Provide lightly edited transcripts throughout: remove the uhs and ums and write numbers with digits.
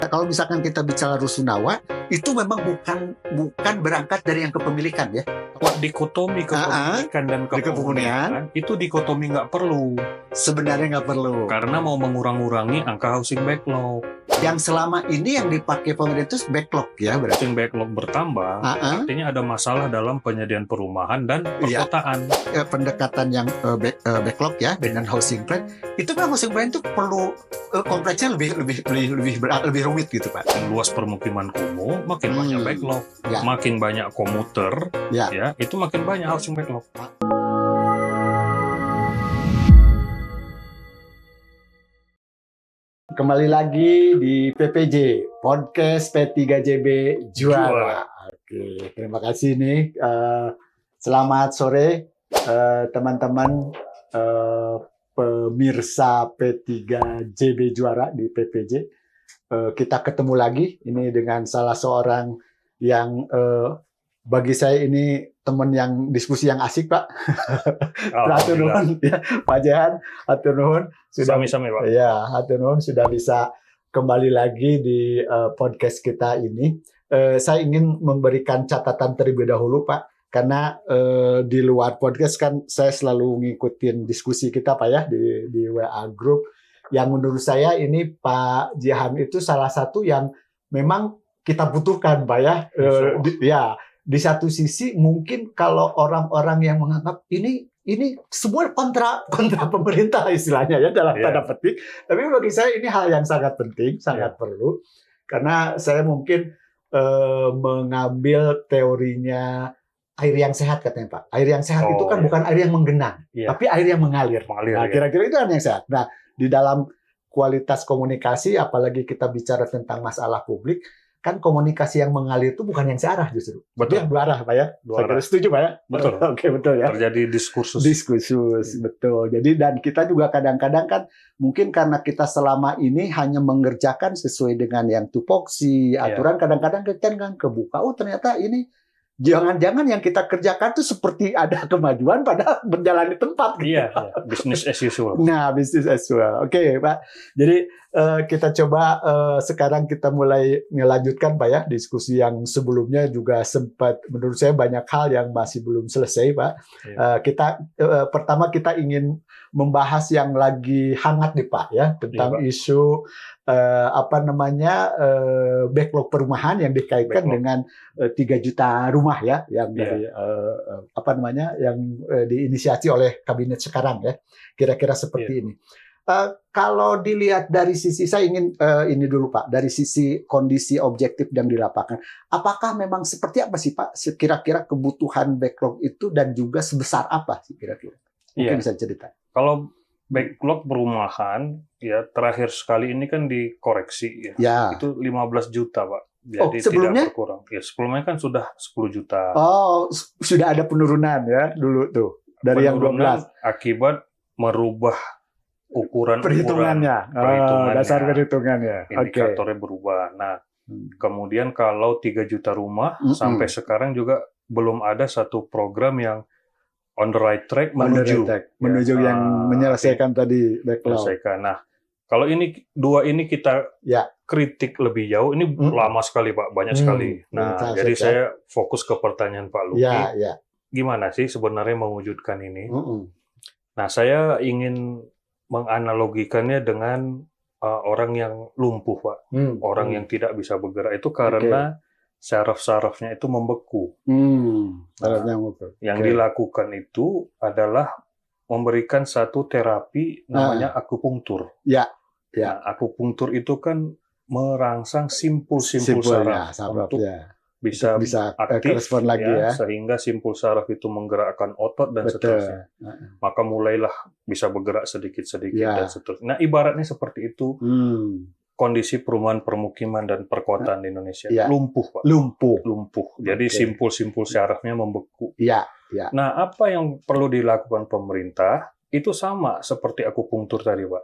Kalau misalkan kita bicara rusunawa, itu memang bukan berangkat dari yang kepemilikan ya. Dikotomi kepemilikan dan kepemilikan itu dikotomi nggak perlu. Sebenarnya nggak perlu. Karena mau mengurangi angka housing backlog. Yang selama ini yang dipakai pemerintah itu backlog ya berarti. Housing backlog bertambah, artinya ada masalah dalam penyediaan perumahan dan perkotaan. Ya, pendekatan yang backlog ya dengan housing plan, itu memang housing plan itu perlu kompleksnya lebih rumit gitu Pak. Luas permukiman kumuh, makin banyak backlog, makin banyak komuter, ya itu makin banyak housing backlog. Kembali lagi di PPJ, Podcast P3JB Juara. Oke, terima kasih nih. Selamat sore teman-teman pemirsa P3JB Juara di PPJ. Kita ketemu lagi ini dengan salah seorang yang bagi saya ini teman yang diskusi yang asik Pak. Hatur nuhun ya, Pak Jehan, hatur nuhun sudah Sami-sami, Pak. Ya, hatur nuhun sudah bisa kembali lagi di podcast kita ini. Saya ingin memberikan catatan terlebih dahulu Pak, karena di luar podcast kan saya selalu ngikutin diskusi kita Pak ya di WA Group. Yang menurut saya ini Pak Jehan itu salah satu yang memang kita butuhkan Pak ya. Di satu sisi mungkin kalau orang-orang yang menganggap ini semua kontra pemerintah istilahnya ya dalam tanda petik, tapi bagi saya ini hal yang sangat penting, sangat perlu, karena saya mungkin mengambil teorinya air yang sehat katanya Pak. Air yang sehat itu kan bukan air yang menggenang, tapi air yang mengalir. Nah, kira-kira itu air yang sehat. Nah, di dalam kualitas komunikasi, apalagi kita bicara tentang masalah publik, kan komunikasi yang mengalir itu bukan yang searah justru. Betul. Yang dua arah, Pak ya. Saya setuju, Pak ya. Betul. Oke, betul ya. Terjadi diskursus. Betul. Jadi dan kita juga kadang-kadang kan mungkin karena kita selama ini hanya mengerjakan sesuai dengan yang tupoksi, aturan, kadang-kadang kita kan kebuka, oh ternyata ini jangan-jangan yang kita kerjakan tuh seperti ada kemajuan padahal berjalan di tempat. Gitu. Iya, business as usual. Nah, business as usual. Oke, Pak. Jadi kita coba sekarang kita mulai melanjutkan Pak ya, diskusi yang sebelumnya juga sempat menurut saya banyak hal yang masih belum selesai Pak. Pertama kita ingin membahas yang lagi hangat nih Pak ya, tentang isu backlog perumahan yang dikaitkan dengan 3 juta rumah ya, yang dari yang diinisiasi oleh kabinet sekarang ya, kira-kira seperti ini. Kalau dilihat dari sisi, saya ingin ini dulu Pak, dari sisi kondisi objektif dan di lapangan, apakah memang seperti apa sih Pak, kira-kira kebutuhan backlog itu dan juga sebesar apa sih kira-kira? Mungkin bisa cerita. Kalau backlog perumahan ya terakhir sekali ini kan dikoreksi ya. Itu 15 juta Pak. Jadi sebelumnya? Tidak berkurang. Ya sebelumnya kan sudah 10 juta. Oh, sudah ada penurunan ya dulu tuh dari yang 12. Akibat merubah ukuran perhitungannya. Dasar perhitungannya. Indikatornya berubah. Nah, kemudian kalau 3 juta rumah sampai sekarang juga belum ada satu program yang on the right track menuju yang menyelesaikan tadi backlog. Nah, kalau dua ini kita kritik lebih jauh, ini lama sekali Pak, banyak sekali. Nah, jadi saya fokus ke pertanyaan Pak Luki. Gimana sih sebenarnya mewujudkan ini? Nah, saya ingin menganalogikannya dengan orang yang lumpuh Pak, orang yang tidak bisa bergerak itu karena saraf-sarafnya itu membeku. Yang dilakukan itu adalah memberikan satu terapi namanya akupunktur. Nah, akupunktur itu kan merangsang simpul-simpul saraf untuk bisa aktif lagi ya, sehingga simpul saraf itu menggerakkan otot dan seterusnya. Maka mulailah bisa bergerak sedikit-sedikit dan seterusnya. Nah, ibaratnya seperti itu. Kondisi perumahan permukiman dan perkotaan di Indonesia lumpuh Pak. Lumpuh. Jadi simpul-simpul sarafnya membeku. Nah, apa yang perlu dilakukan pemerintah itu sama seperti akupunktur tadi Pak.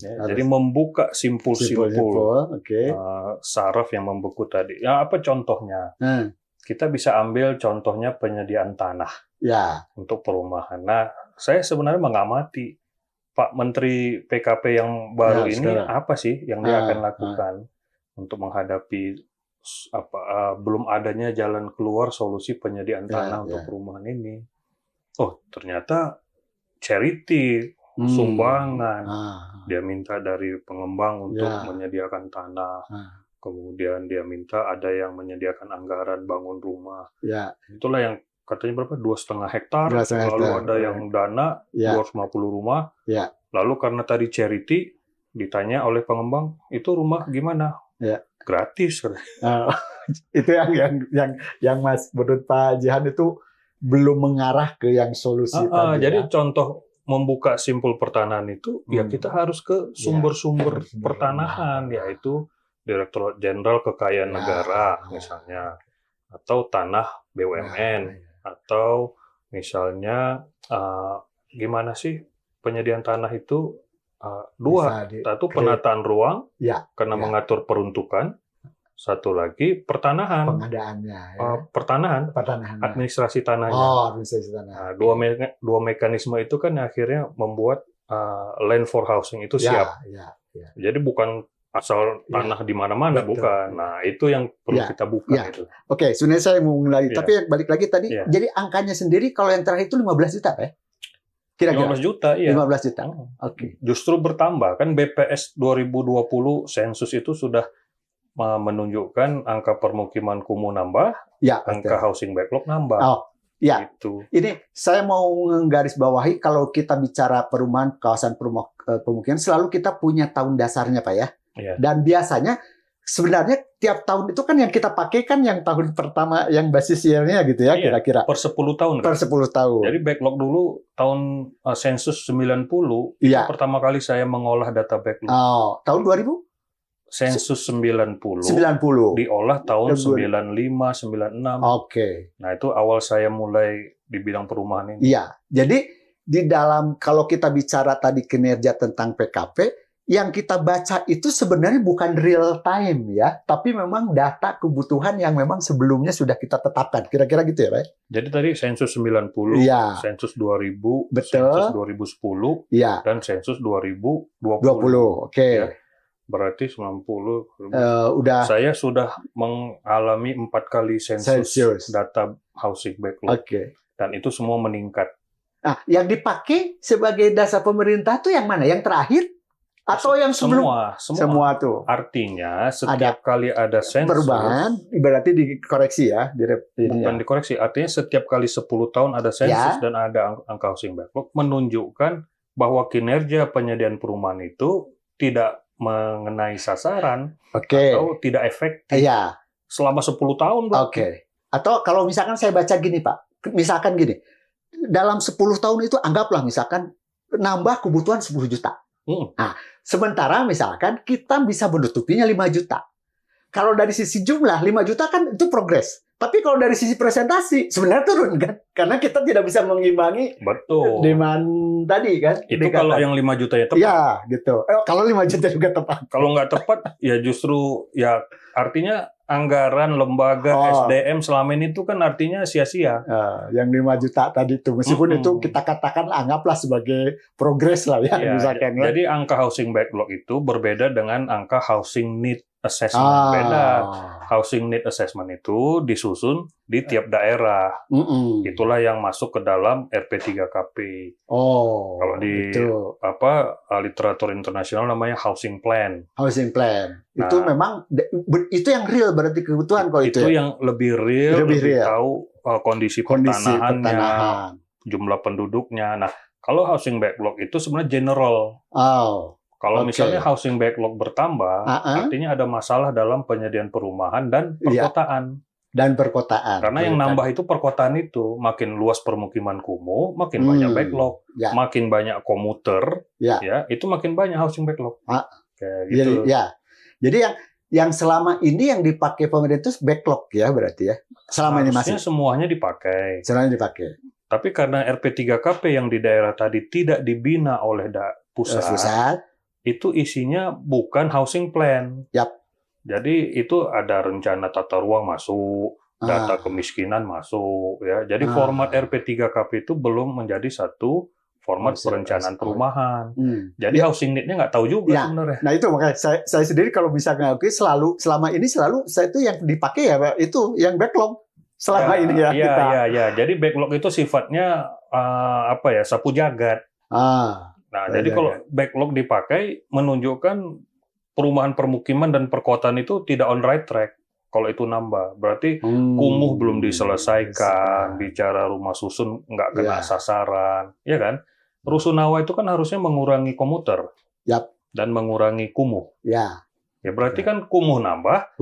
Jadi membuka simpul-simpul saraf yang membeku tadi. Ya, apa contohnya? Kita bisa ambil contohnya penyediaan tanah untuk perumahan. Nah, saya sebenarnya mengamati Pak Menteri PKP yang baru ini apa sih yang dia akan lakukan? untuk menghadapi belum adanya jalan keluar solusi penyediaan tanah untuk perumahan ini. Oh, ternyata charity, sumbangan. Dia minta dari pengembang untuk menyediakan tanah. Kemudian dia minta ada yang menyediakan anggaran bangun rumah. Itulah yang katanya berapa? 2,5 hektar. Lalu ada yang dana 250 rumah. Lalu karena tadi charity, ditanya oleh pengembang, itu rumah gimana? Gratis. Itu yang Mas, menurut Pak Jihan itu belum mengarah ke yang solusi tadi. Jadi contoh membuka simpul pertanahan itu, ya kita harus ke sumber-sumber pertanahan, yaitu Direktorat Jenderal Kekayaan Negara, misalnya, atau tanah BUMN, atau misalnya gimana sih penyediaan tanah itu dua, satu penataan ruang karena mengatur peruntukan, satu lagi pertanahan, pengadaannya, pertanahan, administrasi tanahnya. Administrasi tanah. Nah, dua mekanisme itu kan akhirnya membuat land for housing itu siap. Jadi bukan asal tanah di mana-mana, bukan. Nah, itu yang perlu kita buka itu. Oke, sebenarnya saya mau lagi, tapi balik lagi tadi, jadi angkanya sendiri kalau yang terakhir itu 15 juta, Pak? Kira-kira 15 juta, iya. 15 juta. Oke. Justru bertambah, kan BPS 2020 sensus itu sudah menunjukkan angka permukiman kumuh nambah, angka housing backlog nambah. Gitu. Ini saya mau menggarisbawahi kalau kita bicara perumahan, kawasan pemukiman, selalu kita punya tahun dasarnya, Pak ya. Dan biasanya sebenarnya tiap tahun itu kan yang kita pakai kan yang tahun pertama yang basis year-nya gitu ya, kira-kira. Per 10 tahun kan? Per 10 tahun. Jadi backlog dulu tahun sensus 90 itu pertama kali saya mengolah data backlog. Tahun 2000? Sensus 90. Diolah tahun 95, 96. Oke. Nah, itu awal saya mulai di bidang perumahan ini. Iya. Jadi di dalam kalau kita bicara tadi kinerja tentang PKP, yang kita baca itu sebenarnya bukan real time ya, tapi memang data kebutuhan yang memang sebelumnya sudah kita tetapkan. Kira-kira gitu ya, Pak? Jadi tadi sensus 90, sensus 2000, sensus 2010, dan sensus 2020. Oke. Ya, berarti 90. Saya sudah mengalami 4 kali sensus data housing backlog. Dan itu semua meningkat. Nah, yang dipakai sebagai dasar pemerintah itu yang mana? Yang terakhir? Atau yang sebelum? Semua tuh. Artinya setiap kali ada sensus perubahan, berarti dikoreksi ya, bukan dikoreksi. Artinya setiap kali 10 tahun ada sensus dan ada angka housing backlog, menunjukkan bahwa kinerja penyediaan perumahan itu tidak mengenai sasaran atau tidak efektif selama 10 tahun. Atau kalau misalkan saya baca gini, Pak, misalkan gini, dalam 10 tahun itu anggaplah misalkan nambah kebutuhan 10 juta. Nah, sementara misalkan kita bisa menutupinya 5 juta. Kalau dari sisi jumlah 5 juta kan itu progres. Tapi kalau dari sisi presentasi sebenarnya turun kan? Karena kita tidak bisa mengimbangi demand tadi kan. Itu kalau yang 5 juta ya tepat. Ya, gitu. Kalau 5 juta juga tepat. Kalau nggak tepat ya justru ya artinya anggaran lembaga SDM selama ini itu kan artinya sia-sia. Yang 5 juta tadi itu meskipun itu kita katakan anggaplah sebagai progres lah ya, misalkan. Jadi angka housing backlog itu berbeda dengan angka housing need assessment. Beda. Housing need assessment itu disusun di tiap daerah. Itulah yang masuk ke dalam RP3KP. Kalau di literatur internasional namanya housing plan. Housing plan. Nah, itu memang itu yang real berarti kebutuhan kalau itu. Itu yang lebih real, lebih tahu kondisi pertanahannya, jumlah penduduknya. Nah, kalau housing backlog itu sebenarnya general. Kalau misalnya housing backlog bertambah, artinya ada masalah dalam penyediaan perumahan dan perkotaan. Karena yang nambah itu perkotaan itu. Makin luas permukiman kumuh, makin banyak backlog. Makin banyak komuter, itu makin banyak housing backlog. Kayak gitu. Jadi yang selama ini yang dipakai pemerintah itu backlog ya berarti ya? Selama ini masih? Semuanya dipakai. Semuanya dipakai. Tapi karena RP3KP yang di daerah tadi tidak dibina oleh pusat, itu isinya bukan housing plan. Jadi itu ada rencana tata ruang masuk, data kemiskinan masuk, ya. Jadi format RP3KP itu belum menjadi satu format perencanaan perumahan. Jadi housing need-nya nggak tahu juga sebenarnya. Nah itu makanya saya sendiri kalau misalnya selama ini saya itu yang dipakai ya itu yang backlog selama ini ya kita. Iya. Jadi backlog itu sifatnya sapu jagat. Jadi kalau backlog dipakai menunjukkan perumahan permukiman dan perkotaan itu tidak on right track. Kalau itu nambah, berarti kumuh belum diselesaikan, bicara rumah susun nggak kena sasaran, ya kan? Rusunawa itu kan harusnya mengurangi komuter dan mengurangi kumuh. Ya berarti kan kumuh nambah,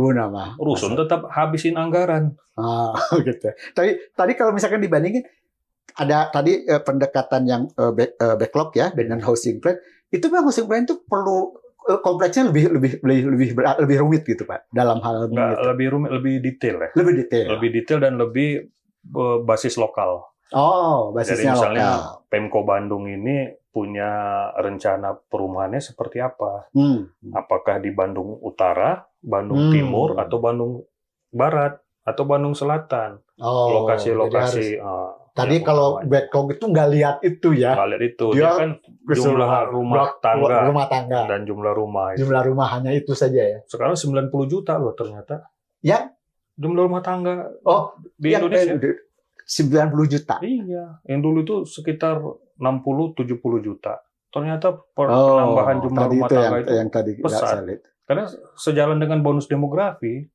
rusun tetap habisin anggaran. Gitu. Tadi kalau misalkan dibandingin, ada tadi pendekatan yang backlog ya dengan housing plan, itu memang housing plan itu perlu kompleksnya lebih rumit gitu Pak dalam hal ini. Lebih rumit, lebih detail ya. Lebih detail dan lebih basis lokal. Basisnya jadi misalnya lokal. Pemko Bandung ini punya rencana perumahannya seperti apa? Apakah di Bandung Utara, Bandung Timur, atau Bandung Barat, atau Bandung Selatan? Lokasi-lokasi. Tadi kalau backlog itu nggak lihat itu ya. Nggak lihat itu. Dia kan jumlah rumah tangga dan jumlah rumah. Jumlah rumah hanya itu saja ya. Sekarang 90 juta loh ternyata. Ya. Jumlah rumah tangga di Indonesia. 90 juta. Iya. Yang dulu itu sekitar 60-70 juta. Ternyata penambahan jumlah rumah tangga itu yang tadi pesat. Karena sejalan dengan bonus demografi.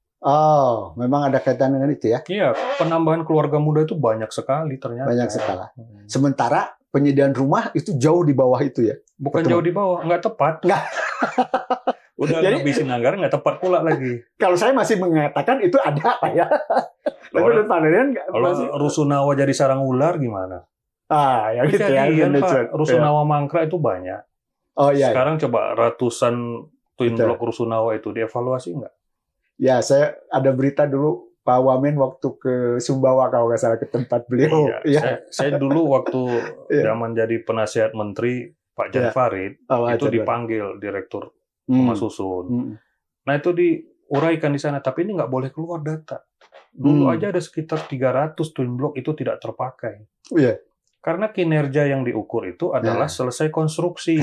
Memang ada kaitan dengan itu ya? Iya, penambahan keluarga muda itu banyak sekali ternyata. Banyak sekali. Sementara penyediaan rumah itu jauh di bawah itu ya? Bukan jauh di bawah, nggak tepat. Nggak. Udah ngabisin anggaran, nggak tepat pula lagi. Kalau saya masih mengatakan itu ada Pak ya. Kalau Rusunawa jadi sarang ular gimana? Ya gitu ya. Pak, Rusunawa Mangkrak itu banyak. Sekarang coba ratusan twin block Rusunawa itu dievaluasi nggak? Ya, saya ada berita dulu Pak Wamen waktu ke Sumbawa kalau nggak salah ke tempat beliau. Saya dulu waktu zaman jadi penasihat menteri Pak Jan Farid itu dipanggil direktur rumah susun. Nah itu diuraikan di sana, tapi ini nggak boleh keluar data. Dulu aja ada sekitar 300 twin block itu tidak terpakai. Karena kinerja yang diukur itu adalah selesai konstruksi.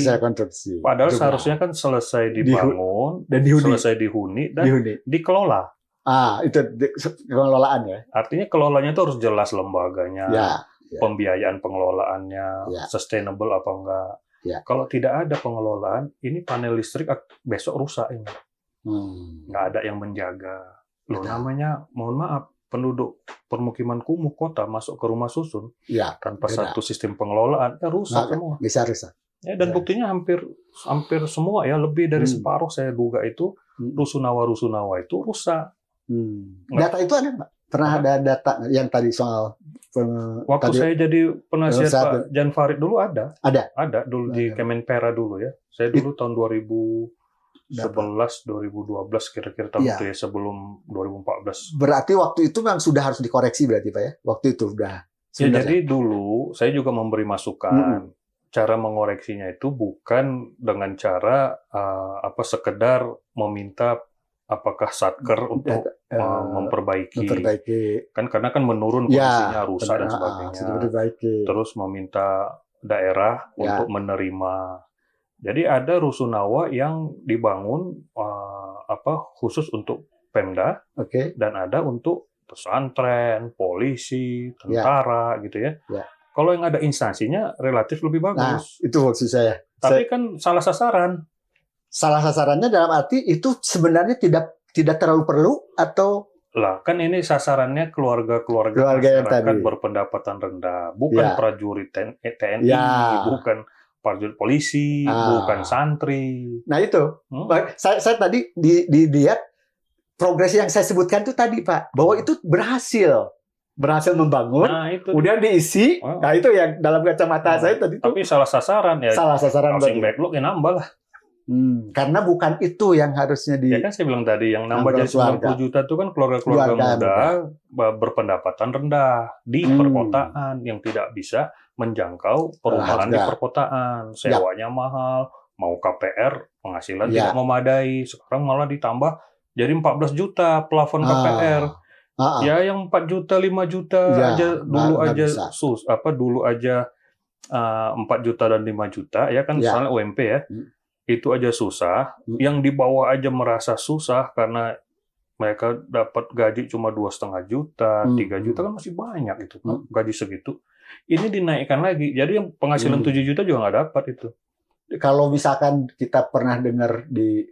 Padahal seharusnya kan selesai dibangun, selesai dihuni, dan dikelola. Itu pengelolaan ya. Artinya kelolanya itu harus jelas lembaganya, pembiayaan pengelolaannya, sustainable apa enggak. Kalau tidak ada pengelolaan, ini panel listrik besok rusak ini. Nggak ada yang menjaga. Namanya, mohon maaf, penduduk permukiman kumuh kota masuk ke rumah susun tanpa satu sistem pengelolaan rusak semua. Bisa rusak. Dan buktinya hampir semua ya, lebih dari separuh saya duga itu rusunawa itu rusak. Data itu ada Pak? Pernah ada data yang tadi soal waktu saya jadi penasihat Pak Jan Farid dulu ada dulu di Kemenpera dulu ya. Saya dulu tahun 2011-2012 kira-kira tahun itu ya, sebelum 2014. Berarti waktu itu memang sudah harus dikoreksi berarti Pak ya? Waktu itu sudah. Jadi dulu saya juga memberi masukan. Cara mengoreksinya itu bukan dengan cara sekedar meminta apakah satker untuk memperbaiki. Kan karena kan menurun kondisinya rusak dan sebagainya. Terus meminta daerah untuk menerima. Jadi ada rusunawa yang dibangun khusus untuk Pemda, dan ada untuk pesantren, polisi, tentara gitu ya. Kalau yang ada instansinya relatif lebih bagus. Nah, itu maksud saya. Tapi kan salah sasaran. Salah sasarannya dalam arti itu sebenarnya tidak terlalu perlu atau kan ini sasarannya keluarga masyarakat berpendapatan rendah, bukan prajurit TNI, bukan prajurit polisi, bukan santri. Nah itu, saya tadi dilihat progres yang saya sebutkan itu tadi Pak, bahwa itu berhasil membangun, kemudian diisi. Nah itu yang dalam kacamata saya tadi. Tapi salah sasaran ya. Salah sasaran housing backlog ya nambah lah. Karena bukan itu yang harusnya Ya kan saya bilang tadi, yang nambah jadi 90 juta itu kan keluarga muda berpendapatan rendah di perkotaan yang tidak bisa menjangkau perumahan di perkotaan. Sewanya mahal, mau KPR, penghasilan tidak memadai. Sekarang malah ditambah jadi 14 juta plafon KPR. Ya yang 4 juta, 5 juta aja dulu aja 4 juta dan 5 juta, ya kan, misalnya UMP ya, itu aja susah. Yang di bawah aja merasa susah karena mereka dapat gaji cuma 2,5 juta, 3 juta kan masih banyak itu, gaji segitu. Ini dinaikkan lagi, jadi yang penghasilan 7 juta juga nggak dapat itu. Kalau misalkan kita pernah dengar di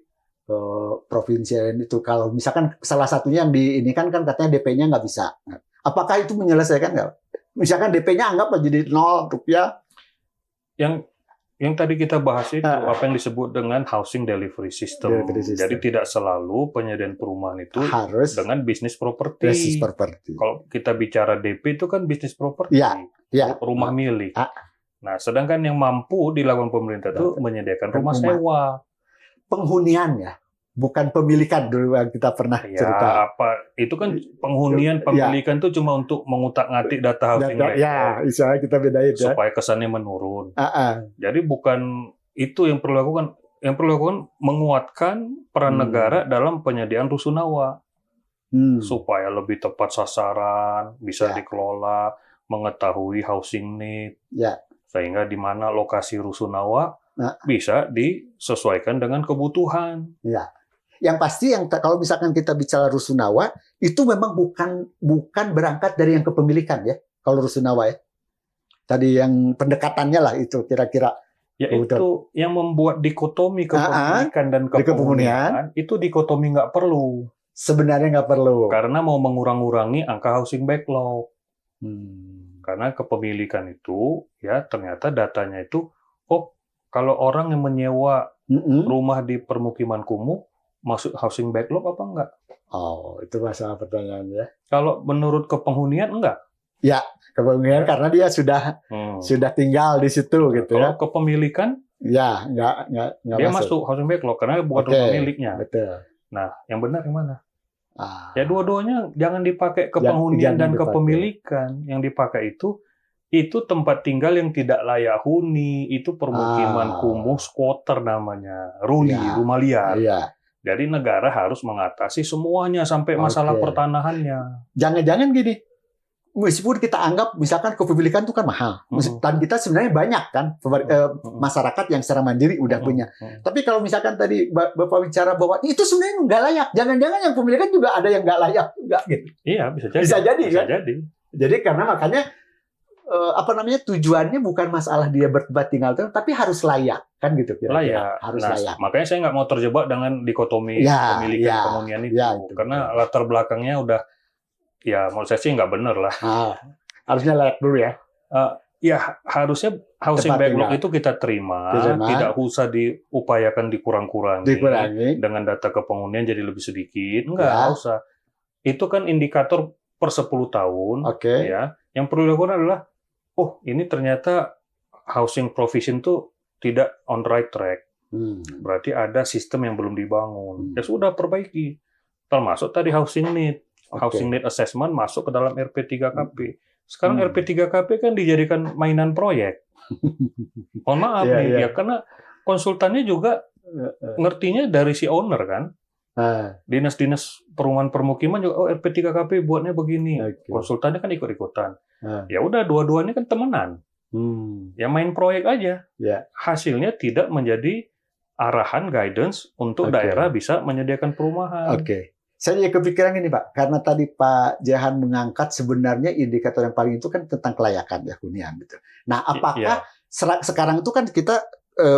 provinsi lain itu, kalau misalkan salah satunya yang di ini kan katanya DP-nya nggak bisa. Apakah itu menyelesaikan nggak? Misalkan DP-nya anggaplah jadi 0 rupiah. Yang tadi kita bahas itu apa yang disebut dengan housing delivery system. Jadi tidak selalu penyediaan perumahan itu harus dengan bisnis properti. Kalau kita bicara DP itu kan bisnis properti, rumah milik. Nah, sedangkan yang mampu dilakukan pemerintah itu menyediakan rumah sewa. Penghunian ya, bukan pemilikan dulu yang kita pernah cerita. Itu kan penghunian, pemilikan itu cuma untuk mengutak-ngatik data housing mereka. Ya, misalnya kita bedain supaya kesannya menurun. Jadi bukan itu yang perlu dilakukan. Yang perlu dilakukan menguatkan peran negara dalam penyediaan rusunawa. Supaya lebih tepat sasaran, bisa dikelola, mengetahui housing need. Sehingga di mana lokasi rusunawa bisa disesuaikan dengan kebutuhan. Ya. Yang pasti kalau misalkan kita bicara rusunawa itu memang bukan berangkat dari yang kepemilikan ya. Kalau rusunawa ya. Tadi yang pendekatannya lah itu kira-kira. Ya itu yang membuat dikotomi kepemilikan dan kepemilikan itu dikotomi nggak perlu. Sebenarnya nggak perlu. Karena mau mengurangi angka housing backlog. Karena kepemilikan itu ya ternyata datanya itu kalau orang yang menyewa rumah di permukiman kumuh, masuk housing backlog apa enggak? Oh, itu masalah pertanyaannya. Kalau menurut kepenghunian enggak? Ya, kepenghunian karena dia sudah tinggal di situ gitu ya. Kalau kepemilikan? Ya, enggak dia masuk housing backlog karena bukan rumah miliknya. Betul. Nah, yang benar yang mana? Ya dua-duanya jangan dipakai kepenghunian dan kepemilikan. Yang dipakai itu tempat tinggal yang tidak layak huni, itu permukiman kumuh, squatter namanya, rumah liar. Jadi negara harus mengatasi semuanya sampai masalah pertanahannya. Jangan-jangan gini, meskipun kita anggap misalkan kepemilikan itu kan mahal, dan kita sebenarnya banyak kan masyarakat yang secara mandiri udah punya. Tapi kalau misalkan tadi Bapak bicara bahwa itu sebenarnya nggak layak, jangan-jangan yang pemilikan juga ada yang nggak layak, nggak gitu? Iya, bisa jadi. Bisa jadi kan? Jadi. Jadi karena makanya tujuannya bukan masalah dia bertempat tinggal tapi harus layak kan gitu kira-kira. Layak. Harus layak. Makanya saya nggak mau terjebak dengan dikotomi pemilikan penghunian itu karena latar belakangnya udah menurut saya sih nggak benar lah. Harusnya layak dulu ya. Ya harusnya housing backlog itu kita terima, tidak usah diupayakan dikurangi dengan data kepenghunian jadi lebih sedikit, nggak usah. Itu kan indikator per 10 tahun. Ya, yang perlu dilakukan adalah ini ternyata housing provision tuh tidak on the right track. Berarti ada sistem yang belum dibangun. Ya sudah perbaiki. Termasuk tadi housing need. Housing need assessment masuk ke dalam RP3KP. Sekarang RP3KP kan dijadikan mainan proyek. Mohon maaf karena konsultannya juga ngertinya dari si owner kan. Dinas-dinas perumahan permukiman juga RP3KP buatnya begini. Konsultannya kan ikut-ikutan. Ya udah dua-duanya kan temenan. Ya main proyek aja. Hasilnya tidak menjadi arahan guidance untuk daerah bisa menyediakan perumahan. Saya jadi kepikiran ini Pak, karena tadi Pak Jehan mengangkat sebenarnya indikator yang paling itu kan tentang kelayakan ya hunian gitu. Nah, apakah sekarang itu kan kita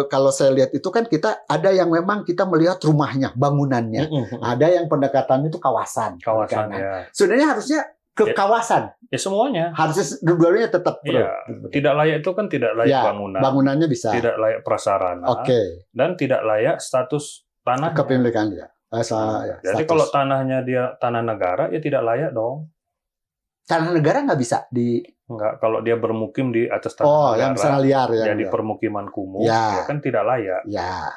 kalau saya lihat itu kan kita ada yang memang kita melihat rumahnya, bangunannya. Ada yang pendekatannya itu kawasan. Sebenarnya harusnya ke kawasan. Ya semuanya. Harusnya dua-duanya tetap. Tidak layak itu kan tidak layak bangunan. Bangunannya bisa. Tidak layak prasarana. Dan tidak layak status tanah. Kepemilikan ya. Jadi kalau tanahnya dia tanah negara ya tidak layak dong. Tanah negara nggak bisa Enggak, kalau dia bermukim di atas tanah negara, yang misalnya liar jadi permukiman kumuh, ya kan tidak layak.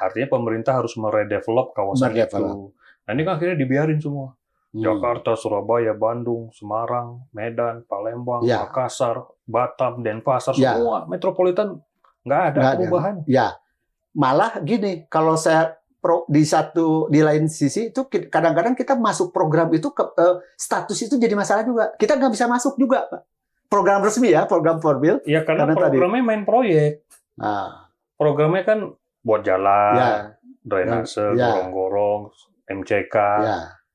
Artinya pemerintah harus meredevelop kawasan itu. Nah ini kan akhirnya dibiarin semua. Jakarta, Surabaya, Bandung, Semarang, Medan, Palembang, Makassar, Batam, Denpasar, semua metropolitan nggak ada perubahan. Malah gini, kalau saya di lain sisi itu kadang-kadang kita masuk program itu status itu jadi masalah juga. Kita nggak bisa masuk juga, Pak. program resmi ya, program formil. Ya karena programnya main proyek. Programnya kan buat jalan, drainase, gorong-gorong, MCK,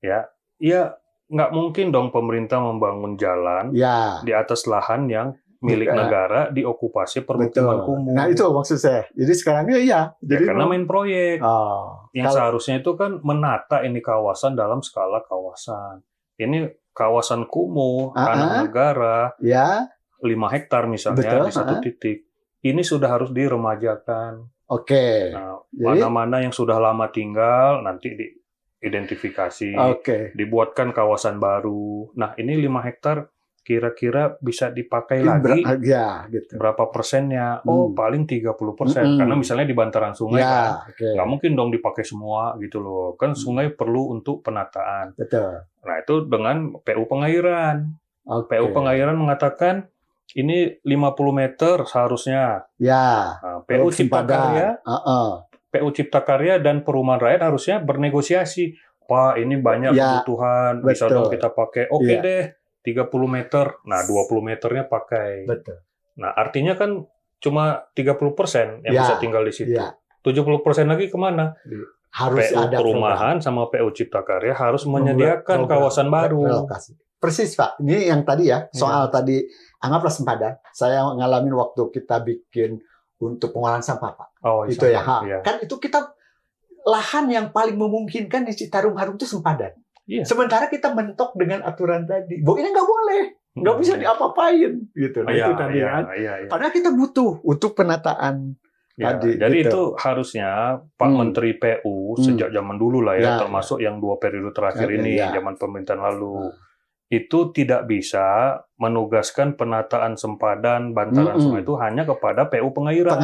ya nggak mungkin dong pemerintah membangun jalan di atas lahan yang milik negara diokupasi permukiman kumuh. Nah itu maksud saya. Jadi sekarang jadi karena main proyek. Yang seharusnya itu kan menata ini kawasan dalam skala kawasan. Ini kawasan kumuh, tanah negara, 5 hektar misalnya di satu titik. Ini sudah harus diremajakan. Nah, mana-mana yang sudah lama tinggal nanti diidentifikasi, dibuatkan kawasan baru. Nah ini 5 hektar kira-kira bisa dipakai lagi gitu. Berapa persennya? Paling 30%. Karena misalnya di bantaran sungai nggak mungkin dong dipakai semua gitu loh. Kan sungai perlu untuk penataan. Betul. Nah itu dengan PU Pengairan. PU Pengairan mengatakan ini 50 meter seharusnya. Nah, PU Cipta Karya, PU Cipta Karya dan Perumahan Rakyat harusnya bernegosiasi. Pak ini banyak kebutuhan, bisa dong kita pakai. Oke deh. 30 meter, nah 20 meternya pakai. Betul. Nah artinya kan cuma 30% yang bisa tinggal di situ. 70% lagi kemana? Harus PU ada Perumahan sama PU Cipta Karya harus menyediakan kawasan baru. Relokasi. Persis Pak, ini yang tadi soal tadi anggaplah sempadan. Saya ngalamin waktu kita bikin untuk pengolahan sampah Pak. Itu kan itu kita lahan yang paling memungkinkan di Citarum Harum itu sempadan. Sementara kita mentok dengan aturan tadi, bahwa ini nggak boleh, nggak bisa diapa-apain, gitu. Itu tadi kan. Padahal kita butuh untuk penataan tadi. Jadi itu harusnya Pak Menteri PU sejak zaman dulu lah termasuk yang 2 periode terakhir ini, zaman pemerintahan lalu, itu tidak bisa menugaskan penataan sempadan bantaran sungai itu hanya kepada PU Pengairan.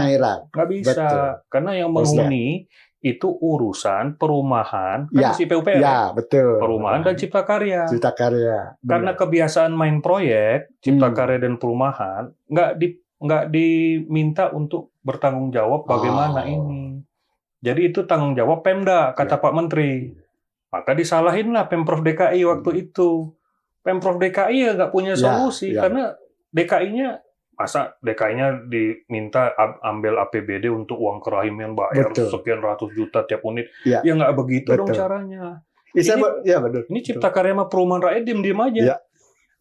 Nggak bisa, karena yang menghuni itu urusan perumahan kan si PUPR. Betul. Perumahan dan Cipta Karya. Cipta Karya. Karena kebiasaan main proyek, Cipta Karya dan perumahan nggak diminta untuk bertanggung jawab bagaimana ini. Jadi itu tanggung jawab Pemda, kata Pak Menteri. Maka disalahinlah Pemprov DKI waktu itu. Pemprov DKI ya nggak punya solusi karena DKI-nya masa DKI-nya diminta ambil APBD untuk uang kerahim yang bayar sekian ratus juta tiap unit. Ya nggak begitu dong caranya. Ini Cipta Karya sama Perumahan Rakyat diem-diem aja.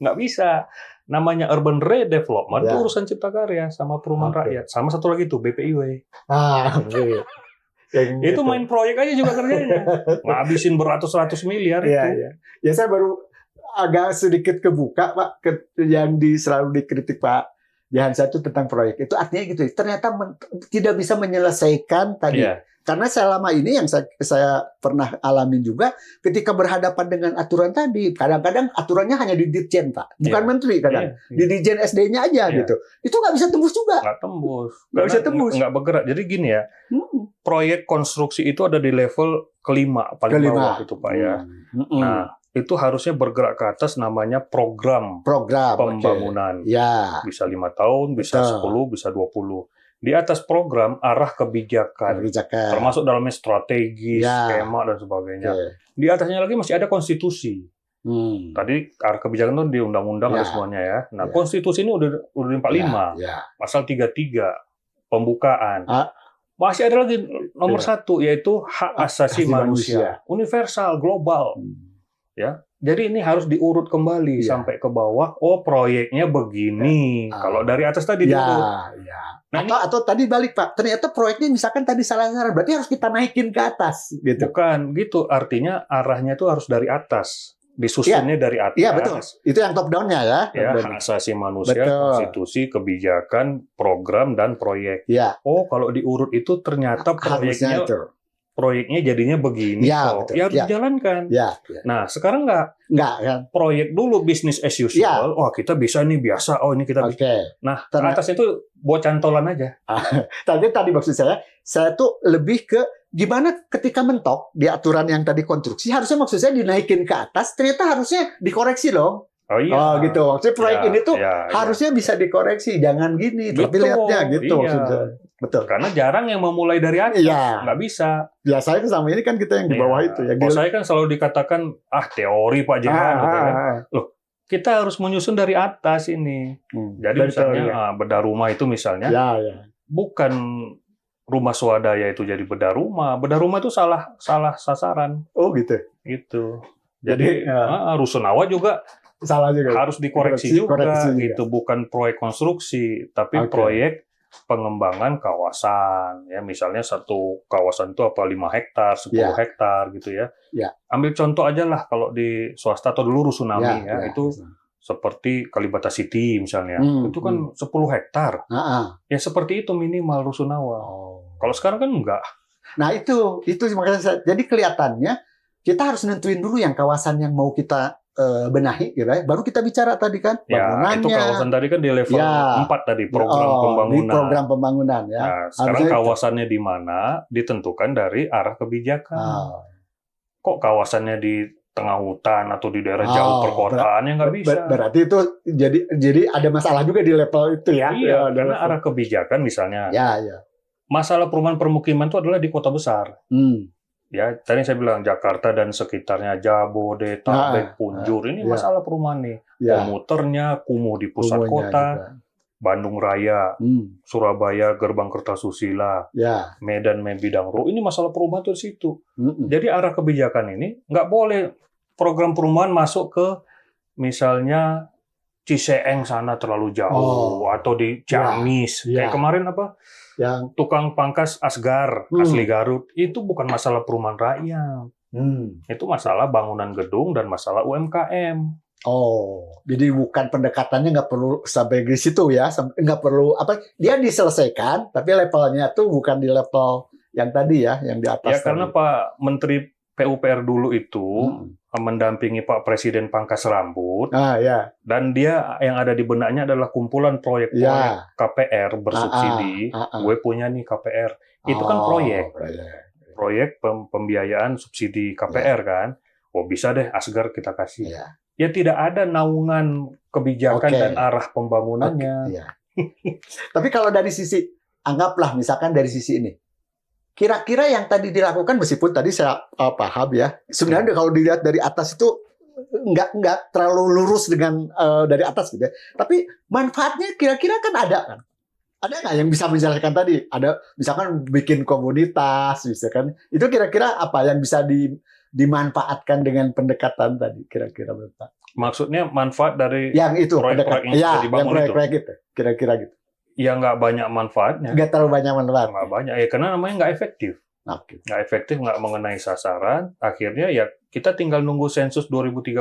Nggak bisa. Namanya urban redevelopment itu urusan Cipta Karya sama Perumahan Rakyat. Sama satu lagi tuh BPIW. Itu main proyek aja juga kerjanya. Ngabisin beratus-ratus miliar itu. Ya saya baru agak sedikit kebuka Pak, yang selalu dikritik Pak Jahansa itu tentang proyek. Itu artinya gitu. Ternyata tidak bisa menyelesaikan tadi. Karena selama ini yang saya pernah alamin juga, ketika berhadapan dengan aturan tadi, kadang-kadang aturannya hanya di Ditjen Pak, bukan Menteri kadang. Di Ditjen SD-nya aja gitu. Itu nggak bisa tembus juga. Nggak tembus. Nggak bisa tembus. Nggak bergerak. Jadi gini ya, proyek konstruksi itu ada di level kelima, paling bawah itu Pak ya. Nah, itu harusnya bergerak ke atas namanya program pembangunan. Bisa 5 tahun, bisa 10, bisa 20. Di atas program arah kebijakan. Termasuk dalamnya strategi, skema dan sebagainya. Di atasnya lagi masih ada konstitusi. Tadi arah kebijakan itu di undang-undang ada semuanya ya. Nah, konstitusi ini udah 45. Pasal 33 pembukaan. Masih ada lagi nomor 1 yaitu hak asasi manusia. Universal, global. Ya, jadi ini harus diurut kembali sampai ke bawah. Oh, proyeknya begini. Kalau dari atas tadi diurut. Nah, atau tadi balik Pak, ternyata proyeknya misalkan tadi salah-salah, berarti harus kita naikin ke atas. Gitu. Bukan gitu, artinya arahnya itu harus dari atas. Disusunnya dari atas. Iya betul. Itu yang top down-nya ya. Hak asasi manusia, konstitusi, kebijakan, program dan proyek. Oh, kalau diurut itu ternyata proyeknya jadinya begini. Harus dijalankan. Nah, sekarang nggak kan? Proyek dulu bisnis as usual. Oh, kita bisa nih biasa. Oh, ini kita bisa. Nah, atas itu buat cantolan aja. Tadi maksud saya tuh lebih ke gimana ketika mentok di aturan yang tadi konstruksi, harusnya maksud saya dinaikin ke atas, ternyata harusnya dikoreksi dong. Gitu. Maksudnya proyek ini tuh harusnya bisa dikoreksi, jangan gini. Tapi lihatnya gitu maksudnya. Betul. Karena jarang yang memulai dari atas, nggak bisa. Biasanya selama ini kan kita yang di bawah itu. Kalau saya kan selalu dikatakan, teori Pak Jahan. Loh, kita harus menyusun dari atas ini. Jadi misalnya bedah rumah itu misalnya bukan rumah swadaya itu jadi bedah rumah itu salah sasaran. Oh gitu. Gitu. Jadi rusunawa juga salah juga. Harus dikoreksi juga gitu, bukan proyek konstruksi, tapi proyek pengembangan kawasan. Ya, misalnya satu kawasan itu 5 hektar, 10 hektar gitu ya. Ambil contoh aja lah kalau di swasta atau dulu Rusunami itu seperti Kalibata City misalnya. Itu kan 10 hektar. Ya seperti itu minimal Rusunawa. Kalau sekarang kan enggak. Nah, itu makanya jadi kelihatannya kita harus nentuin dulu yang kawasan yang mau kita benahi, gitu ya. Baru kita bicara tadi kan bangunannya. Itu kawasan tadi kan di level 4 tadi program pembangunan. Di program pembangunan ya. Nah, sekarang kawasannya di mana ditentukan dari arah kebijakan. Kok kawasannya di tengah hutan atau di daerah jauh perkotaan yang nggak bisa. Berarti itu jadi ada masalah juga di level itu ya. Iya, karena arah kebijakan misalnya. Masalah perumahan permukiman itu adalah di kota besar. Ya, tadi saya bilang Jakarta dan sekitarnya, Jabodetabek, Punjur, ini masalah perumahan nih. Komuternya, kumuh di pusat kota, juga. Bandung Raya, Surabaya, Gerbang Kertasusila, Medan, Bidangro, ini masalah perumahan tuh di situ. Jadi arah kebijakan ini nggak boleh program perumahan masuk ke misalnya Ciseeng sana terlalu jauh, atau di Ciamis. Kayak kemarin yang tukang pangkas Asgar, asli Garut, itu bukan masalah perumahan rakyat. Itu masalah bangunan gedung dan masalah UMKM. Jadi bukan pendekatannya nggak perlu sampai di situ ya, nggak perlu dia diselesaikan, tapi levelnya tuh bukan di level yang tadi ya, yang di atas. Ya karena Pak Menteri PUPR dulu itu mendampingi Pak Presiden pangkas rambut, dan dia yang ada di benaknya adalah kumpulan proyek-proyek KPR bersubsidi. Gue punya nih KPR, itu kan proyek pembiayaan subsidi KPR kan. Bisa deh Asgar kita kasih. Ya tidak ada naungan kebijakan dan arah pembangunannya. Tapi kalau dari sisi, anggaplah misalkan dari sisi ini, kira-kira yang tadi dilakukan, meskipun tadi saya paham ya, sebenarnya kalau dilihat dari atas itu nggak terlalu lurus dengan dari atas gitu ya. Tapi manfaatnya kira-kira kan ada kan? Ada nggak yang bisa menjelaskan tadi? Ada misalkan bikin komunitas, misalkan itu kira-kira apa yang bisa dimanfaatkan dengan pendekatan tadi kira-kira Bapak? Maksudnya manfaat dari yang itu proyek-proyek yang proyek-proyek itu kira-kira gitu. Ya nggak banyak manfaatnya. Nggak terlalu banyak manfaat. Nggak banyak ya karena namanya nggak efektif. Nggak efektif, nggak mengenai sasaran. Akhirnya ya kita tinggal nunggu sensus 2030.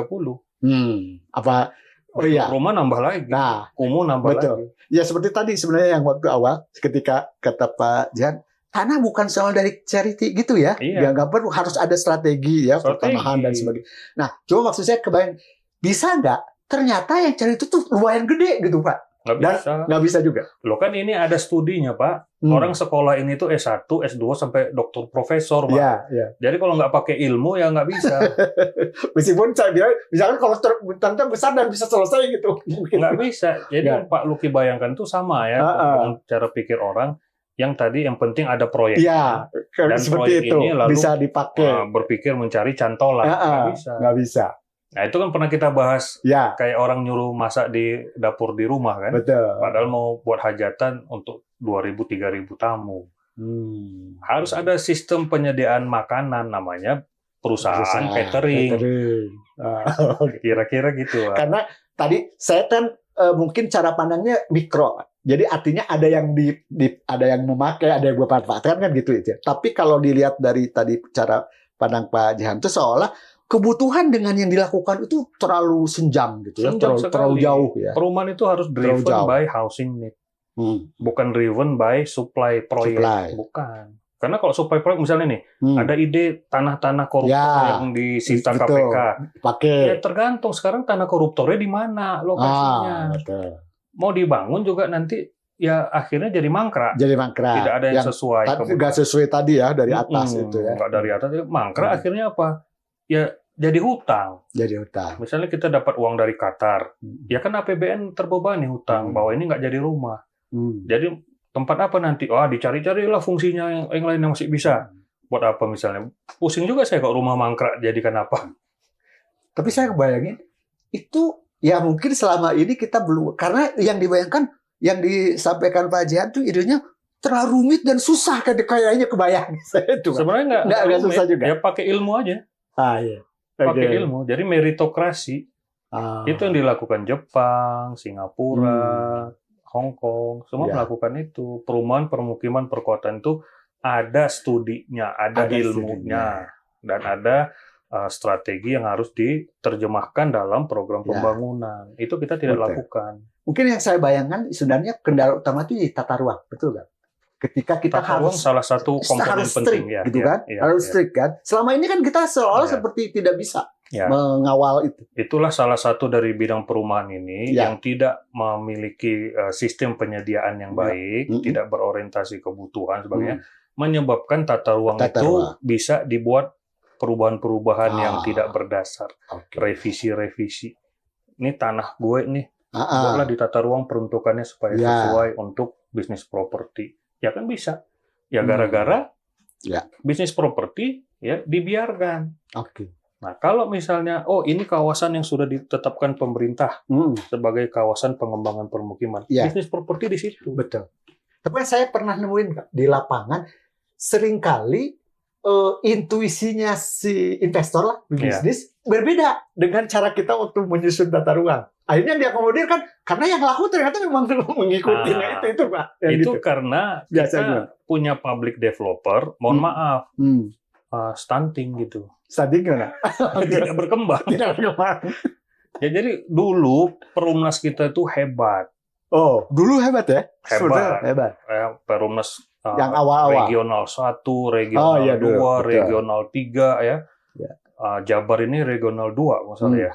Rumah nambah lagi. Kumuh nambah lagi. Ya seperti tadi sebenarnya yang waktu awal ketika kata Pak Jihan, tanah bukan soal dari charity gitu ya. Ya nggak perlu, harus ada strategi ya, pertanahan dan sebagainya. Nah, cuma maksud saya kebayang, bisa nggak ternyata yang charity itu tuh lumayan gede gitu Pak? Nggak bisa juga. Loh kan ini ada studinya Pak. Orang sekolah ini tuh S1, S2 sampai doktor profesor Pak. Jadi kalau nggak pakai ilmu ya nggak bisa. Meskipun saya bilang, misalkan kalau tentang besar dan bisa selesai gitu. Nggak bisa. Jadi Pak Luki bayangkan tuh sama ya dengan cara pikir orang. Yang tadi yang penting ada proyek. Dan seperti itu ini lalu bisa dipakai. Berpikir mencari cantolan. Nggak bisa. Nah itu kan pernah kita bahas, kayak orang nyuruh masak di dapur di rumah kan. Betul. Padahal mau buat hajatan untuk 2.000-3.000 tamu. Harus ada sistem penyediaan makanan, namanya perusahaan catering. Kira-kira gitu. Karena tadi saya kan mungkin cara pandangnya mikro. Jadi artinya ada yang ada yang memakai, ada yang bermanfaatkan kan gitu ya. Tapi kalau dilihat dari tadi cara pandang Pak Jihan itu seolah kebutuhan dengan yang dilakukan itu terlalu senjang gitu ya, terlalu jauh ya. Perumahan itu harus driven by housing need, bukan driven by supply proyek, bukan. Karena kalau supply proyek misalnya nih, ada ide tanah-tanah koruptor yang disita KPK, ya tergantung sekarang tanah koruptornya di mana lokasinya. Mau dibangun juga nanti ya akhirnya jadi mangkrak. Tidak ada yang sesuai. Nggak sesuai tadi ya dari atas itu ya. Nggak dari atas, mangkrak akhirnya apa? Ya jadi hutang. Misalnya kita dapat uang dari Qatar, ya kan APBN terbebani hutang, bahwa ini nggak jadi rumah. Jadi tempat apa nanti? Dicari-carilah fungsinya yang lain yang masih bisa. Buat apa misalnya? Pusing juga saya kok rumah mangkrak jadikan apa. Tapi saya kebayangin, itu Ya mungkin selama ini kita belum, karena yang dibayangkan, yang disampaikan Pak Jihan tuh idenya terlalu rumit dan susah kayaknya kebayang. Sebenarnya nggak susah juga. Ya pakai ilmu aja. Iya. Pakai ilmu. Jadi meritokrasi itu yang dilakukan Jepang, Singapura, Hong Kong, semua melakukan itu. Perumahan, permukiman, perkotaan itu ada studinya, ada ilmunya, dan ada strategi yang harus diterjemahkan dalam program pembangunan. Itu kita tidak lakukan. Mungkin yang saya bayangkan sebenarnya kendala utama itu di tata ruang, betul nggak? Ketika kita harus salah satu komponen penting, ya, gitu kan? Harus strict kan? Selama ini kan kita seolah seperti tidak bisa mengawal itu. Itulah salah satu dari bidang perumahan ini yang tidak memiliki sistem penyediaan yang baik, tidak berorientasi kebutuhan sebagainya, menyebabkan tata ruang itu bisa dibuat perubahan-perubahan yang tidak berdasar, revisi-revisi. Ini tanah gue nih, buatlah di tata ruang peruntukannya supaya sesuai untuk bisnis properti. Ya kan bisa. Ya gara-gara bisnis properti ya dibiarkan. Nah, kalau misalnya ini kawasan yang sudah ditetapkan pemerintah sebagai kawasan pengembangan permukiman. Bisnis properti di situ. Betul. Tapi saya pernah nemuin di lapangan seringkali intuisinya si investor lah bisnis berbeda dengan cara kita untuk menyusun tata ruang. Akhirnya diakomodir kan karena yang laku ternyata memang mengikuti itu Pak. Itu karena kita punya public developer, mohon maaf, stunting gitu. Stunting gimana? Tidak berkembang. Tidak berkembang. Ya, jadi dulu Perumnas kita itu hebat. Oh, dulu hebat ya? Hebat. Perumnas yang awal-awal. Regional 1, Regional 2, Regional 3 ya. Jabar ini Regional 2 maksudnya ya.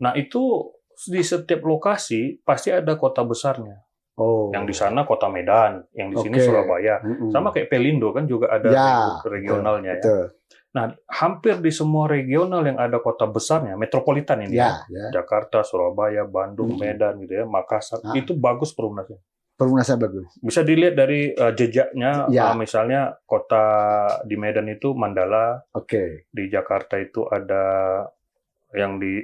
Nah, itu di setiap lokasi pasti ada kota besarnya. Yang di sana kota Medan, yang di sini Surabaya. Sama kayak Pelindo kan juga ada regionalnya ya. Nah, hampir di semua regional yang ada kota besarnya, metropolitan ini Jakarta, Surabaya, Bandung, Medan gitu ya, Makassar, itu bagus perumnasnya. Perumnasnya bagus. Bisa dilihat dari jejaknya, misalnya kota di Medan itu Mandala, di Jakarta itu ada yang di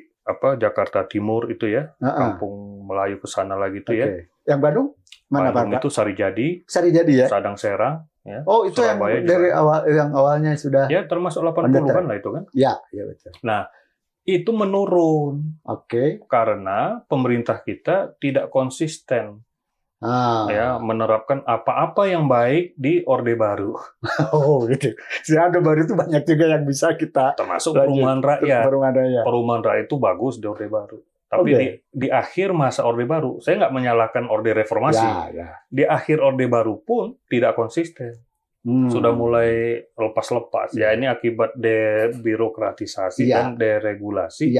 Jakarta Timur itu ya, Kampung Melayu ke sana lagi itu ya. Yang Bandung mana Pak? Bandung itu Sarijadi ya. Sadang Serang ya. Oh, itu Surabaya yang dari awal, yang awalnya sudah ya termasuk 80-an lah itu kan. Ya betul. Nah, itu menurun. Karena pemerintah kita tidak konsisten. Ya, menerapkan apa-apa yang baik di Orde Baru. Gitu. Di Orde Baru itu banyak juga yang bisa kita termasuk perumahan rakyat. Perumahan rakyat itu bagus di Orde Baru. Tapi di akhir masa Orde Baru, saya nggak menyalahkan Orde Reformasi. Di akhir Orde Baru pun tidak konsisten. Sudah mulai lepas-lepas. Ya, ini akibat debirokratisasi dan deregulasi.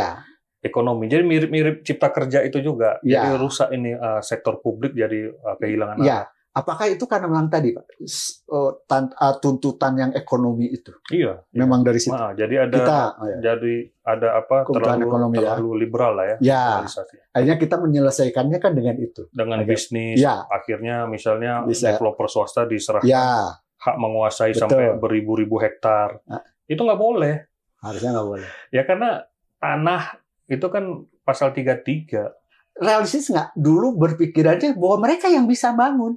Ekonomi. Jadi mirip-mirip cipta kerja itu juga. Jadi rusak ini sektor publik jadi kehilangan arah. Apakah itu karena memang tadi Pak tuntutan yang ekonomi itu? Memang dari situ. Jadi ada terlalu liberal lah ya. Akhirnya kita menyelesaikannya kan dengan itu. Dengan bisnis. Akhirnya misalnya developer swasta diserahkan hak menguasai sampai beribu-ribu hektar. Itu nggak boleh. Harusnya nggak boleh. Ya karena tanah itu kan pasal 33. Realistis nggak? Dulu berpikirannya bahwa mereka yang bisa bangun.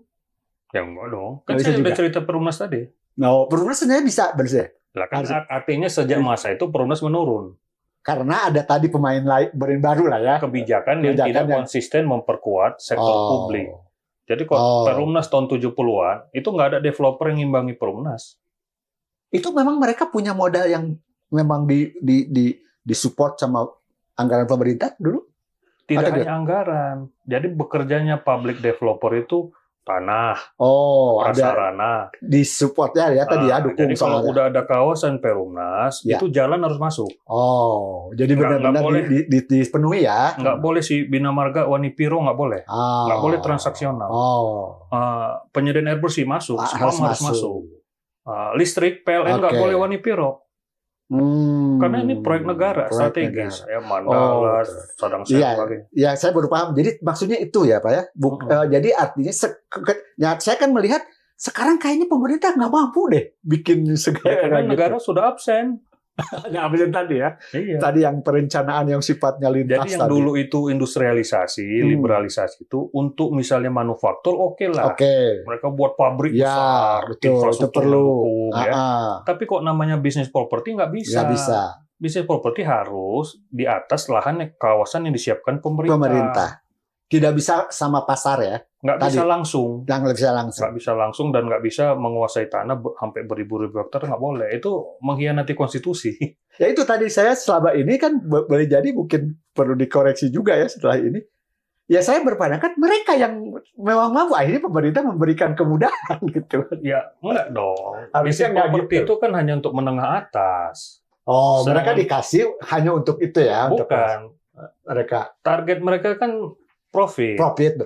Ya enggak dong. Kan saya udah cerita Perumnas tadi. Perumnas sebenarnya bisa bersih. Lah kan artinya sejak masa itu Perumnas menurun. Karena ada tadi pemain lain baru lah ya. Kebijakan yang tidak konsisten memperkuat sektor publik. Jadi kalau Perumnas tahun 70-an, itu nggak ada developer yang ngimbangi Perumnas. Itu memang mereka punya modal yang memang disupport sama anggaran pemerintah dulu? Tidak hanya anggaran. Jadi bekerjanya public developer itu tanah, prasarana. Disupport ya tadi ya, dukung. Jadi kalau udah ada kawasan Perumnas, itu jalan harus masuk. Jadi benar-benar dipenuhi ya? Nggak boleh si Bina Marga, Wanipiro nggak boleh. Nggak boleh transaksional. Penyediaan air bersih masuk, semua harus masuk. Listrik, PLN nggak boleh Wanipiro. Karena ini proyek negara strategis ya, Mandala, Sadang Serang. Ya, saya baru paham. Jadi maksudnya itu ya Pak ya. Jadi artinya saya kan melihat sekarang kayaknya pemerintah nggak mampu deh bikin segala karena negara sudah absen. Nah, yang tadi ya. Iya. Tadi yang perencanaan yang sifatnya lintas. Jadi yang tadi. dulu itu industrialisasi, liberalisasi itu untuk misalnya manufaktur oke lah. Mereka buat pabrik besar, betul, infrastruktur itu perlu. mendukung, ya. Tapi kok namanya bisnis properti nggak bisa. Nggak bisa. Bisnis properti harus di atas lahan kawasan yang disiapkan pemerintah. Tidak bisa sama pasar ya. Nggak bisa langsung. Nggak bisa langsung. Nggak bisa langsung dan nggak bisa menguasai tanah sampai beribu-ribu hektar, nggak boleh. Itu mengkhianati konstitusi. Ya itu tadi saya selama ini kan boleh jadi mungkin perlu dikoreksi juga ya setelah ini. Ya saya berpandangan mereka yang memang mampu. Akhirnya pemerintah memberikan kemudahan gitu. Ya enggak dong. Bisnis properti itu kan hanya untuk menengah atas. Oh, mereka dikasih hanya untuk itu ya? Bukan. Mereka target mereka kan profit,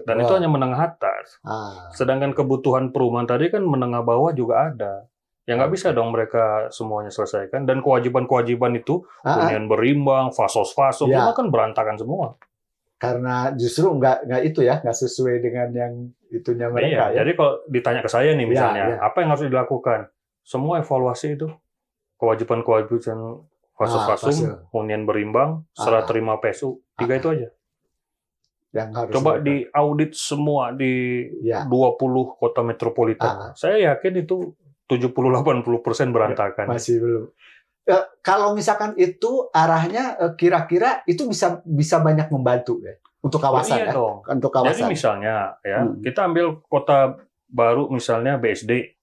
dan itu hanya menengah atas. Sedangkan kebutuhan perumahan tadi kan menengah bawah juga ada. Ya nggak bisa dong mereka semuanya selesaikan. Dan kewajiban-kewajiban itu, hunian berimbang, fasos-fasos, itu kan berantakan semua. Karena justru nggak itu ya, nggak sesuai dengan yang itunya mereka. Iya, jadi kalau ditanya ke saya nih misalnya, apa yang harus dilakukan? Semua evaluasi itu. Kewajiban-kewajiban fasos-fasos, hunian berimbang, serah terima PSU, 3 itu aja. Yang harus coba diaudit semua di 20 kota metropolitan. Saya yakin itu 70-80% berantakan. Masih belum. Kalau misalkan itu arahnya kira-kira itu bisa banyak membantu ya untuk kawasan ya. Dong. Untuk kawasan. Jadi misalnya ya, kita ambil kota baru misalnya BSD.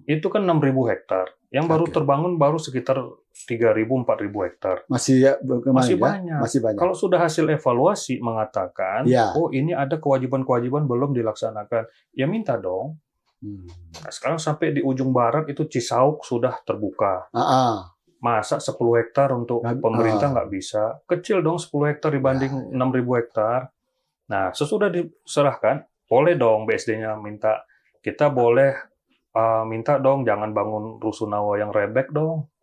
Itu kan 6.000 hektar. Yang baru terbangun baru sekitar 3.000-4.000 hektar. Masih banyak. Kalau sudah hasil evaluasi mengatakan, oh ini ada kewajiban-kewajiban belum dilaksanakan, ya minta dong. Nah, sekarang sampai di ujung barat itu Cisauk sudah terbuka. Masa 10 hektar untuk pemerintah nggak bisa? Kecil dong 10 hektar dibanding 6.000 hektar. Nah, sesudah diserahkan, boleh dong BSD-nya minta. Kita boleh minta dong jangan bangun rusunawa yang rebek dong.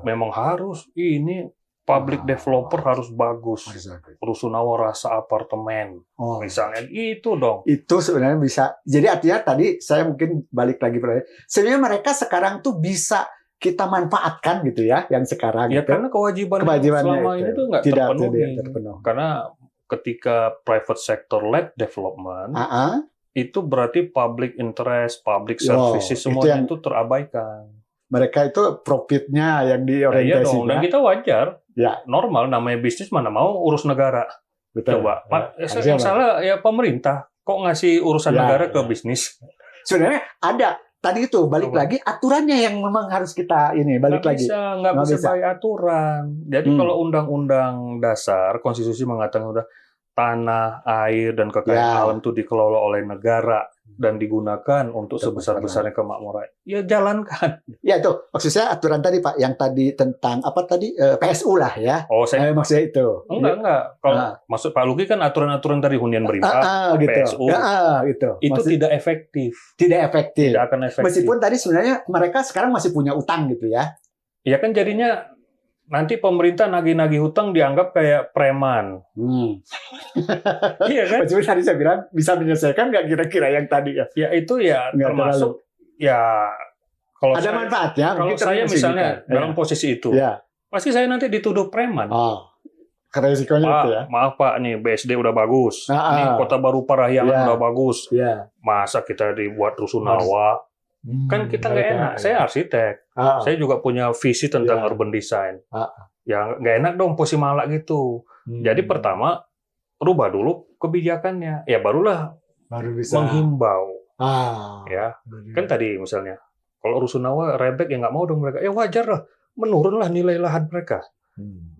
Memang harus. Ini public developer harus bagus. Rusunawa rasa apartemen. Misalnya itu dong. Itu sebenarnya bisa. Jadi artinya tadi saya mungkin balik lagi. Sebenarnya mereka sekarang tuh bisa kita manfaatkan gitu ya. Yang sekarang. Ya karena kewajibannya selama ini tuh nggak terpenuhi. Karena ketika private sector led development, itu berarti public interest, public services, semuanya itu terabaikan. Mereka itu profitnya yang diorientasikan. Iya dong, dan kita wajar. Normal, namanya bisnis mana mau urus negara. Betul. Coba, yang salah ya pemerintah. Kok ngasih urusan negara ke bisnis? Sebenarnya ada. Tadi itu, balik lagi, aturannya yang memang harus kita balik lagi. Nggak bisa pakai aturan. Jadi kalau undang-undang dasar, konstitusi mengatakan udah tanah, air, dan kekayaan alam itu dikelola oleh negara dan digunakan untuk sebesar-besarnya kemakmuran. Ya jalankan. Ya itu maksudnya aturan tadi Pak, yang tadi tentang apa tadi PSU lah ya. Maksudnya itu. Enggak. Kalau maksud Pak Luki kan aturan-aturan tadi hunian berimbang, gitu. PSU. Gitu. Itu tidak efektif. Tidak efektif. Tidak akan efektif. Meskipun tadi sebenarnya mereka sekarang masih punya utang gitu ya. Ya kan jadinya nanti pemerintah nagih-nagih hutang dianggap kayak preman. Iya kan? Cuma tadi saya bilang bisa menyelesaikan nggak kira-kira yang tadi ya? Ya itu ya nggak termasuk terlalu. Ya kalau ada manfaatnya. Kalau saya misalnya dalam posisi itu, pasti saya nanti dituduh preman. Karena risikonya itu ya. Maaf Pak, nih BSD udah bagus. Nih Kota Baru Parahyangan udah bagus. Masa kita dibuat rusunawa? Kan kita nggak enak. Saya arsitek. Saya juga punya visi tentang urban design. Ya nggak enak dong posisi malak gitu. Jadi pertama rubah dulu kebijakannya. Ya baru bisa menghimbau. Ya kan tadi misalnya kalau rusunawa rebek ya nggak mau dong mereka. Ya wajar lah, menurunlah nilai lahan mereka.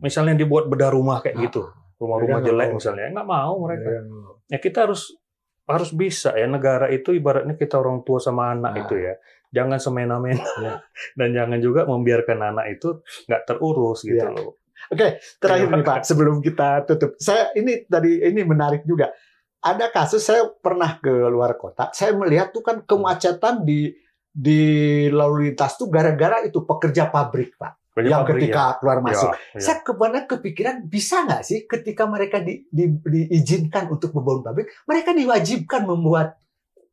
Misalnya dibuat bedah rumah kayak gitu, rumah-rumah jelek misalnya, nggak mau mereka. Ya kita harus bisa ya, negara itu ibaratnya kita orang tua sama anak itu ya, jangan semena-mena dan jangan juga membiarkan anak itu nggak terurus gitu loh. Oke, terakhir nih Pak, sebelum kita tutup, saya ini menarik juga. Ada kasus saya pernah ke luar kota, saya melihat tuh kan kemacetan di lalu lintas tuh gara-gara itu pekerja pabrik Pak. Yang ketika keluar masuk, saya kepikiran bisa nggak sih ketika mereka diizinkan untuk membangun pabrik, mereka diwajibkan membuat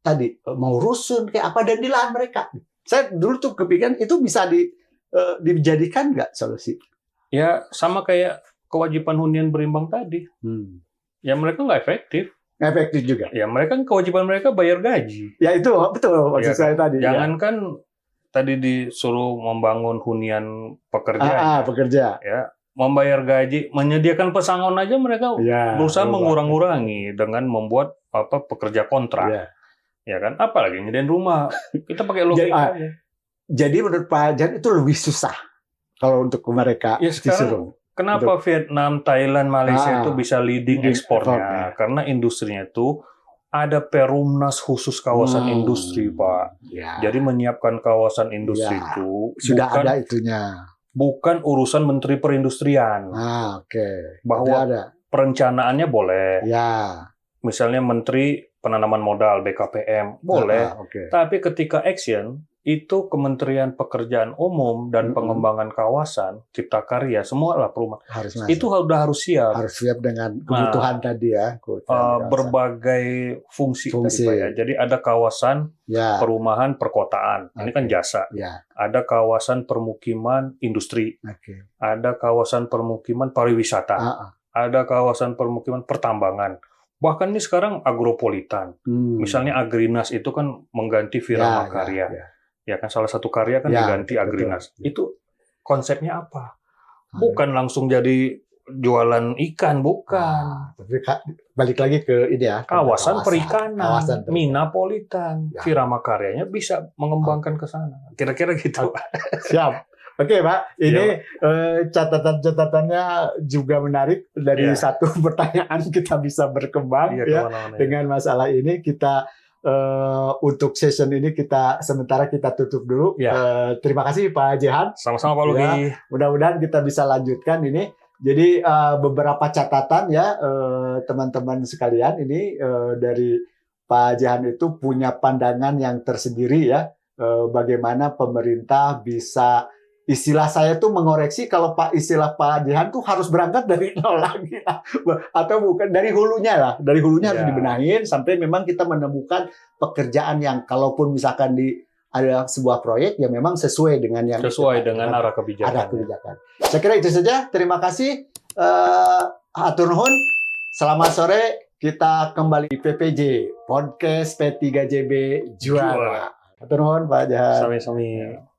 tadi mau rusun kayak apa dan di lahan mereka. Saya dulu tuh kepikiran itu bisa dijadikan nggak solusi? Ya sama kayak kewajiban hunian berimbang tadi. Ya mereka nggak efektif. Efektif juga. Ya mereka kewajiban mereka bayar gaji. Ya itu betul maksud saya tadi. Jangankan tadi disuruh membangun hunian pekerja. Pekerja. Ya, membayar gaji, menyediakan pesangon aja mereka berusaha mengurang-urangi dengan membuat pekerja kontrak. Ya kan? Apalagi nyediain rumah. Kita pakai logika. Jadi menurut Pak Jan itu lebih susah kalau untuk mereka disuruh. Kenapa Vietnam, Thailand, Malaysia itu bisa leading ekspornya? Karena industrinya itu ada Perumnas khusus kawasan industri, Pak. Jadi menyiapkan kawasan industri itu sudah ada itunya. Bukan urusan Menteri Perindustrian. Bahwa perencanaannya boleh. Misalnya Menteri Penanaman Modal BKPM boleh. Tapi ketika action itu Kementerian Pekerjaan Umum dan Pengembangan Kawasan, Cipta Karya, semua lah perumahan. Itu harus siap. Harus siap dengan kebutuhan tadi ya. Berbagai fungsi. Tadi, Pak, ya. Jadi ada kawasan perumahan perkotaan. Ini kan jasa. Ada kawasan permukiman industri. Ada kawasan permukiman pariwisata. Ada kawasan permukiman pertambangan. Bahkan ini sekarang agropolitan. Misalnya Agrinas itu kan mengganti Wirama Karya. Ya kan salah satu karya kan diganti Agrinas. Itu konsepnya apa? Bukan langsung jadi jualan ikan, bukan. Tapi balik lagi ke ini ya. Kawasan perikanan, Minapolitan, Wirama Karyanya bisa mengembangkan ke sana. Kira-kira gitu. Siap. Oke, Pak. Ini catatan-catatannya juga menarik. Dari satu pertanyaan kita bisa berkembang dengan masalah ini. Kita untuk session ini sementara kita tutup dulu. Terima kasih Pak Jehan. Sama-sama Pak Lugi. Mudah-mudahan kita bisa lanjutkan ini. Jadi beberapa catatan ya teman-teman sekalian ini dari Pak Jehan itu punya pandangan yang tersendiri ya. Bagaimana pemerintah bisa, istilah saya tuh mengoreksi kalau istilah Pak Jehan tuh harus berangkat dari nol lagi lah. Atau bukan dari hulunya lah. Dari hulunya harus dibenahin sampai memang kita menemukan pekerjaan yang kalaupun misalkan ada sebuah proyek yang memang sesuai dengan yang dengan arah kebijakan. Saya kira itu saja. Terima kasih. Hatur nuhun. Selamat sore. Kita kembali di PPJ Podcast P3JB Juara. Hatur nuhun Pak Jehan. Sami-sami.